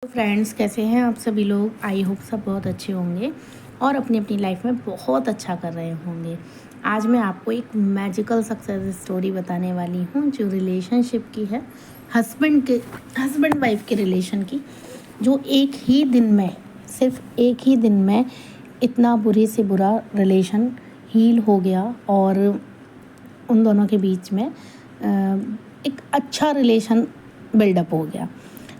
तो फ्रेंड्स, कैसे हैं आप सभी लोग। आई होप सब बहुत अच्छे होंगे और अपनी अपनी लाइफ में बहुत अच्छा कर रहे होंगे। आज मैं आपको एक मैजिकल सक्सेस स्टोरी बताने वाली हूँ जो रिलेशनशिप की है, हस्बैंड वाइफ के रिलेशन की, जो एक ही दिन में, सिर्फ एक ही दिन में इतना बुरे से बुरा रिलेशन हील हो गया और उन दोनों के बीच में एक अच्छा रिलेशन बिल्डअप हो गया।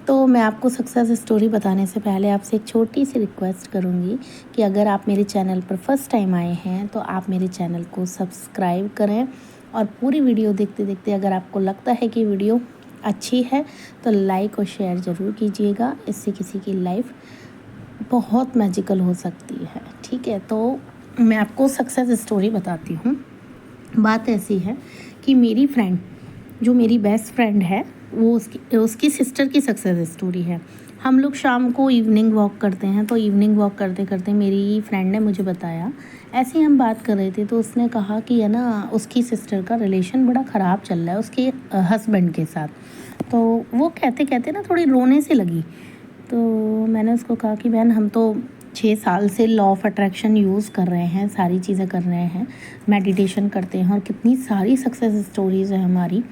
तो मैं आपको सक्सेस स्टोरी बताने से पहले आपसे एक छोटी सी रिक्वेस्ट करूँगी कि अगर आप मेरे चैनल पर फर्स्ट टाइम आए हैं तो आप मेरे चैनल को सब्सक्राइब करें और पूरी वीडियो देखते देखते अगर आपको लगता है कि वीडियो अच्छी है तो लाइक और शेयर ज़रूर कीजिएगा। इससे किसी की लाइफ बहुत मैजिकल हो सकती है। ठीक है, तो मैं आपको सक्सेस स्टोरी बताती हूँ। बात ऐसी है कि मेरी फ्रेंड, जो मेरी बेस्ट फ्रेंड है, वो उसकी सिस्टर की सक्सेस स्टोरी है। हम लोग शाम को इवनिंग वॉक करते हैं, तो इवनिंग वॉक करते करते मेरी फ्रेंड ने मुझे बताया, ऐसे ही हम बात कर रहे थे तो उसने कहा कि है ना, उसकी सिस्टर का रिलेशन बड़ा ख़राब चल रहा है उसके हस्बैंड के साथ। तो वो कहते कहते ना थोड़ी रोने से लगी। तो मैंने उसको कहा कि बहन, हम तो 6 साल से लॉ ऑफ अट्रैक्शन यूज़ कर रहे हैं, सारी चीज़ें कर रहे हैं, मेडिटेशन करते हैं और कितनी सारी सक्सेस स्टोरीज़ है हमारी,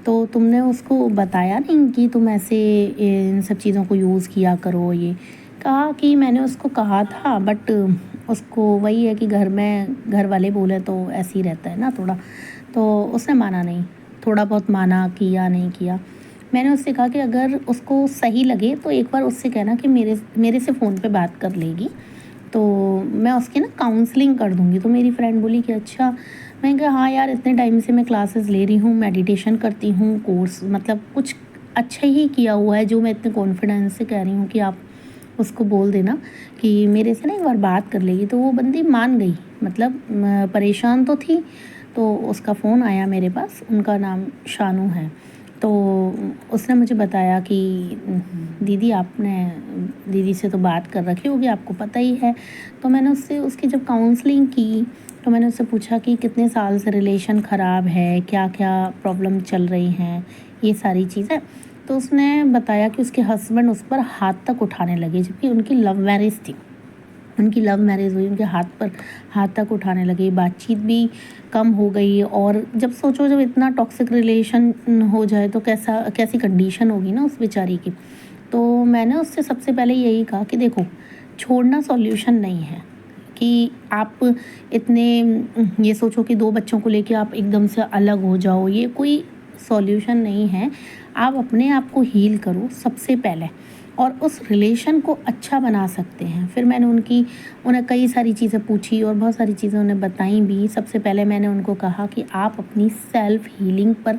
तो तुमने उसको बताया नहीं कि तुम ऐसे इन सब चीज़ों को यूज़ किया करो। ये कहा कि मैंने उसको कहा था, बट उसको वही है कि घर में घर वाले बोले तो ऐसे ही रहता है ना थोड़ा, तो उसने माना नहीं। थोड़ा बहुत माना, किया नहीं किया। मैंने उससे कहा कि अगर उसको सही लगे तो एक बार उससे कहना कि मेरे से फ़ोन पे बात कर लेगी, तो मैं उसकी ना काउंसलिंग कर दूँगी। तो मेरी फ्रेंड बोली कि अच्छा। मैंने कहा हाँ यार, इतने टाइम से मैं क्लासेस ले रही हूँ, मेडिटेशन करती हूँ, कोर्स मतलब कुछ अच्छा ही किया हुआ है, जो मैं इतने कॉन्फिडेंस से कह रही हूँ कि आप उसको बोल देना कि मेरे से ना एक बार बात कर लेगी। तो वो बंदी मान गई, मतलब परेशान तो थी। तो उसका फ़ोन आया मेरे पास, उनका नाम शानू है। तो उसने मुझे बताया कि दीदी, आपने दीदी से तो बात कर रखी होगी, आपको पता ही है। तो मैंने उससे उसकी जब काउंसलिंग की तो मैंने उससे पूछा कि कितने साल से रिलेशन ख़राब है, क्या क्या प्रॉब्लम चल रही हैं, ये सारी चीज़ें। तो उसने बताया कि उसके हस्बैंड उस पर हाथ तक उठाने लगे, जबकि उनकी लव मैरिज थी। उनकी लव मैरिज हुई, उनके हाथ तक उठाने लगे, बातचीत भी कम हो गई। और जब सोचो, जब इतना टॉक्सिक रिलेशन हो जाए तो कैसी कंडीशन होगी ना उस बेचारी की। तो मैंने उससे सबसे पहले यही कहा कि देखो, छोड़ना सॉल्यूशन नहीं है कि आप इतने ये सोचो कि 2 बच्चों को लेके आप एकदम से अलग हो जाओ, ये कोई सॉल्यूशन नहीं है। आप अपने आप को हील करो सबसे पहले और उस रिलेशन को अच्छा बना सकते हैं। फिर मैंने उन्हें कई सारी चीज़ें पूछी और बहुत सारी चीज़ें उन्हें बताई भी। सबसे पहले मैंने उनको कहा कि आप अपनी सेल्फ़ हीलिंग पर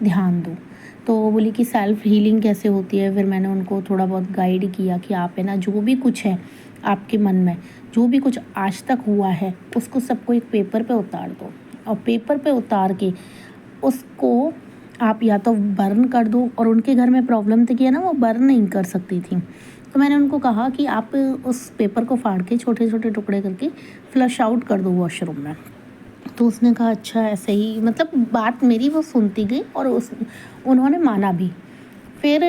ध्यान दो। तो वो बोली कि सेल्फ़ हीलिंग कैसे होती है। फिर मैंने उनको थोड़ा बहुत गाइड किया कि आप है ना, जो भी कुछ है आपके मन में, जो भी कुछ आज तक हुआ है, उसको सबको एक पेपर पे उतार दो और पेपर पे उतार के उसको आप या तो बर्न कर दो। और उनके घर में प्रॉब्लम थी कि है ना, वो बर्न नहीं कर सकती थी। तो मैंने उनको कहा कि आप उस पेपर को फाड़ के छोटे छोटे टुकड़े करके फ्लश आउट कर दो वॉशरूम में। तो उसने कहा अच्छा, ऐसे ही, मतलब बात मेरी वो सुनती गई और उन्होंने माना भी। फिर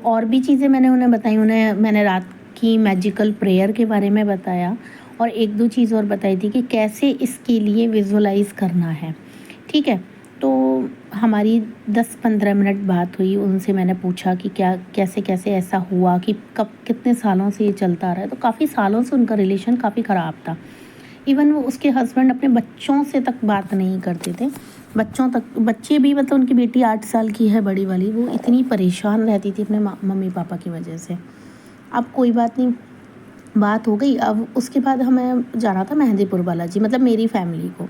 और भी चीज़ें मैंने उन्हें बताई। उन्हें मैंने रात की मैजिकल प्रेयर के बारे में बताया और 1-2 चीज़ और बताई थी कि कैसे इसके लिए विजुअलाइज़ करना है। ठीक है, तो हमारी 10-15 मिनट बात हुई। उनसे मैंने पूछा कि क्या कैसे कैसे ऐसा हुआ, कि कब कितने सालों से ये चलता आ रहा है। तो काफ़ी सालों से उनका रिलेशन काफ़ी ख़राब था। इवन वो, उसके हस्बैंड अपने बच्चों से तक बात नहीं करते थे। बच्चों तक, बच्चे भी, मतलब उनकी बेटी 8 साल की है बड़ी वाली, वो इतनी परेशान रहती थी अपने मम्मी पापा की वजह से। अब कोई बात नहीं, बात हो गई। अब उसके बाद हमें जाना था मेहंदीपुर बालाजी, मतलब मेरी फैमिली को।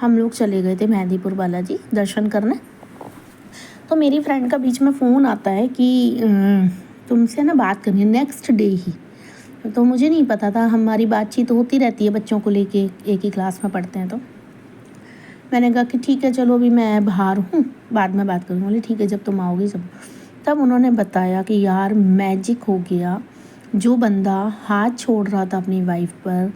हम लोग चले गए थे मेहंदीपुर बालाजी दर्शन करने। तो मेरी फ्रेंड का बीच में फ़ोन आता है कि तुमसे ना बात करनी है नेक्स्ट डे ही। तो मुझे नहीं पता था, हमारी बातचीत होती रहती है बच्चों को लेके, एक ही क्लास में पढ़ते हैं। तो मैंने कहा कि ठीक है, चलो अभी मैं बाहर हूँ, बाद में बात करूँगी। बोले ठीक है, जब तुम आओगी जब। तब उन्होंने बताया कि यार मैजिक हो गया। जो बंदा हाथ छोड़ रहा था अपनी वाइफ पर,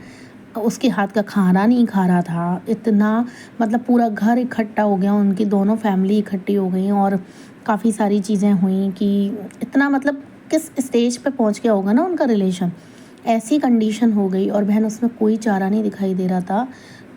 उसके हाथ का खाना नहीं खा रहा था, इतना, मतलब पूरा घर इकट्ठा हो गया, उनकी दोनों फैमिली इकट्ठी हो गई और काफ़ी सारी चीज़ें हुई कि इतना, मतलब किस स्टेज पे पहुंच गया होगा ना उनका रिलेशन, ऐसी कंडीशन हो गई और बहन उसमें कोई चारा नहीं दिखाई दे रहा था।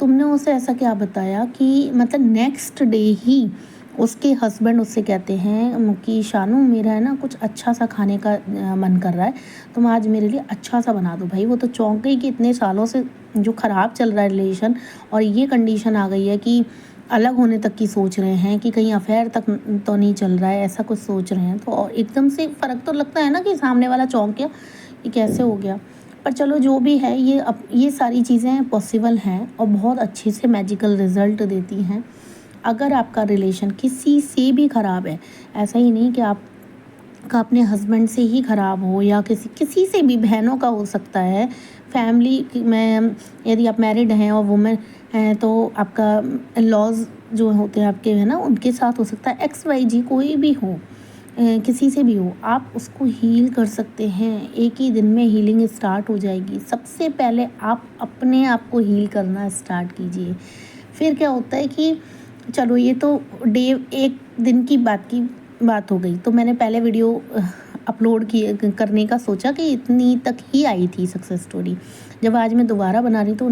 तुमने उसे ऐसा क्या बताया कि मतलब नेक्स्ट डे ही उसके हस्बैंड उससे कहते हैं कि शानू मेरा है ना कुछ अच्छा सा खाने का मन कर रहा है, तुम आज मेरे लिए अच्छा सा बना दो। भाई वो तो चौंक गई कि इतने सालों से जो ख़राब चल रहा है रिलेशन और ये कंडीशन आ गई है कि अलग होने तक की सोच रहे हैं, कि कहीं अफेयर तक तो नहीं चल रहा है, ऐसा कुछ सोच रहे हैं। तो और एकदम से फ़र्क तो लगता है ना कि सामने वाला चौंक गया, ये कैसे हो गया। पर चलो जो भी है, ये सारी चीज़ें पॉसिबल हैं और बहुत अच्छे से मैजिकल रिजल्ट देती हैं अगर आपका रिलेशन किसी से भी ख़राब है। ऐसा ही नहीं कि आपका अपने हस्बैंड से ही ख़राब हो या किसी से भी, बहनों का हो सकता है, फैमिली में यदि आप मैरिड हैं और वुमेन हैं तो आपका लॉज जो होते हैं आपके, है ना, उनके साथ हो सकता है। XYZ कोई भी हो, किसी से भी हो, आप उसको हील कर सकते हैं। एक ही दिन में हीलिंग स्टार्ट हो जाएगी। सबसे पहले आप अपने आप को हील करना स्टार्ट कीजिए। फिर क्या होता है कि चलो ये तो एक दिन की बात हो गई। तो मैंने पहले वीडियो अपलोड किए करने का सोचा कि इतनी तक ही आई थी सक्सेस स्टोरी। जब आज मैं दोबारा बना रही तो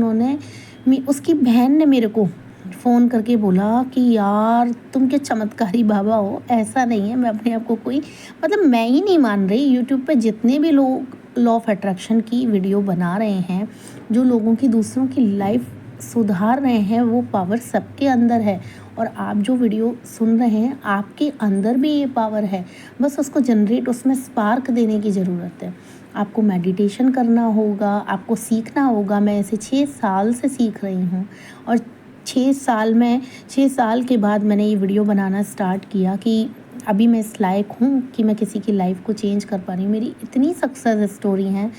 उसकी बहन ने मेरे को फ़ोन करके बोला कि यार तुम क्या चमत्कारी बाबा हो। ऐसा नहीं है, मैं अपने आप को कोई मतलब मैं ही नहीं मान रही। यूट्यूब पे जितने भी लोग लॉ ऑफ अट्रैक्शन की वीडियो बना रहे हैं, जो लोगों की दूसरों की लाइफ सुधार रहे हैं, वो पावर सबके अंदर है। और आप जो वीडियो सुन रहे हैं, आपके अंदर भी ये पावर है, बस उसको जनरेट, उसमें स्पार्क देने की ज़रूरत है। आपको मेडिटेशन करना होगा, आपको सीखना होगा। मैं ऐसे 6 साल से सीख रही हूँ और 6 साल के बाद मैंने ये वीडियो बनाना स्टार्ट किया कि अभी मैं इस लायक हूँ कि मैं किसी की लाइफ को चेंज कर पा रही हूँ। मेरी इतनी सक्सेस स्टोरी हैं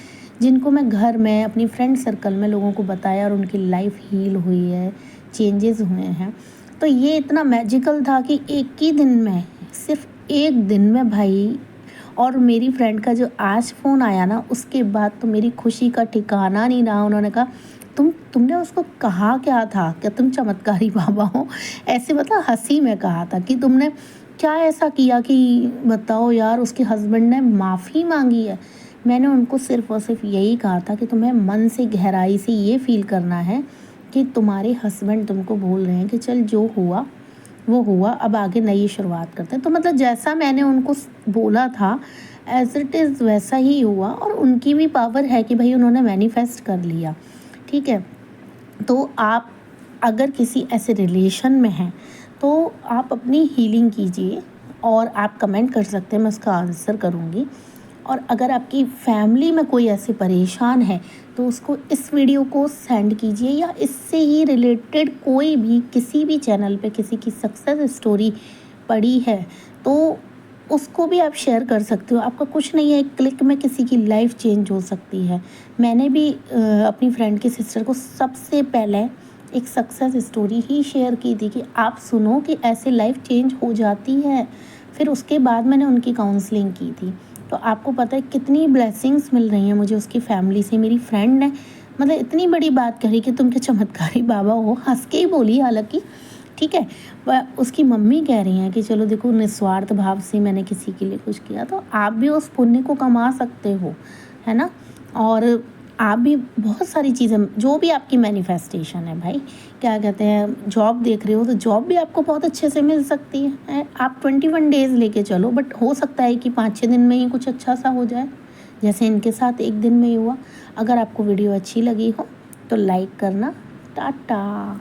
जिनको मैं घर में अपनी फ्रेंड सर्कल में लोगों को बताया और उनकी लाइफ हील हुई है, चेंजेस हुए हैं। तो ये इतना मैजिकल था कि एक ही दिन में, सिर्फ एक दिन में भाई। और मेरी फ्रेंड का जो आज फ़ोन आया ना, उसके बाद तो मेरी खुशी का ठिकाना नहीं रहा। उन्होंने कहा तुमने उसको कहा क्या था, क्या तुम चमत्कारी बाबा हो। ऐसे मतलब हंसी में कहा था कि तुमने क्या ऐसा किया कि बताओ यार, उसके हस्बैंड ने माफ़ी मांगी है। मैंने उनको सिर्फ़ और सिर्फ यही कहा था कि तुम्हें मन से गहराई से ये फ़ील करना है कि तुम्हारे हस्बैंड तुमको बोल रहे हैं कि चल जो हुआ वो हुआ, अब आगे नई शुरुआत करते हैं। तो मतलब जैसा मैंने उनको बोला था एज़ इट इज़ वैसा ही हुआ। और उनकी भी पावर है कि भाई उन्होंने मैनिफेस्ट कर लिया, ठीक है। तो आप अगर किसी ऐसे रिलेशन में हैं तो आप अपनी हीलिंग कीजिए और आप कमेंट कर सकते हैं, मैं उसका आंसर करूँगी। और अगर आपकी फैमिली में कोई ऐसे परेशान है तो उसको इस वीडियो को सेंड कीजिए, या इससे ही रिलेटेड कोई भी किसी भी चैनल पे किसी की सक्सेस स्टोरी पड़ी है तो उसको भी आप शेयर कर सकते हो। आपका कुछ नहीं है, एक क्लिक में किसी की लाइफ चेंज हो सकती है। मैंने भी अपनी फ्रेंड की सिस्टर को सबसे पहले एक सक्सेस स्टोरी ही शेयर की थी कि आप सुनो कि ऐसे लाइफ चेंज हो जाती है। फिर उसके बाद मैंने उनकी काउंसलिंग की थी। तो आपको पता है कितनी ब्लेसिंग्स मिल रही हैं मुझे उसकी फैमिली से। मेरी फ्रेंड ने मतलब इतनी बड़ी बात कही कि तुम क्या चमत्कारी बाबा हो, हंस के ही बोली हालांकि, ठीक है। उसकी मम्मी कह रही हैं कि चलो देखो, निस्वार्थ भाव से मैंने किसी के लिए कुछ किया, तो आप भी उस पुण्य को कमा सकते हो, है ना। और आप भी बहुत सारी चीज़ें, जो भी आपकी मैनिफेस्टेशन है भाई, क्या कहते हैं, जॉब देख रहे हो तो जॉब भी आपको बहुत अच्छे से मिल सकती है। आप 21 डेज़ लेके चलो, बट हो सकता है कि 5-6 दिन में ही कुछ अच्छा सा हो जाए, जैसे इनके साथ एक दिन में ही हुआ। अगर आपको वीडियो अच्छी लगी हो तो लाइक करना। टाटा।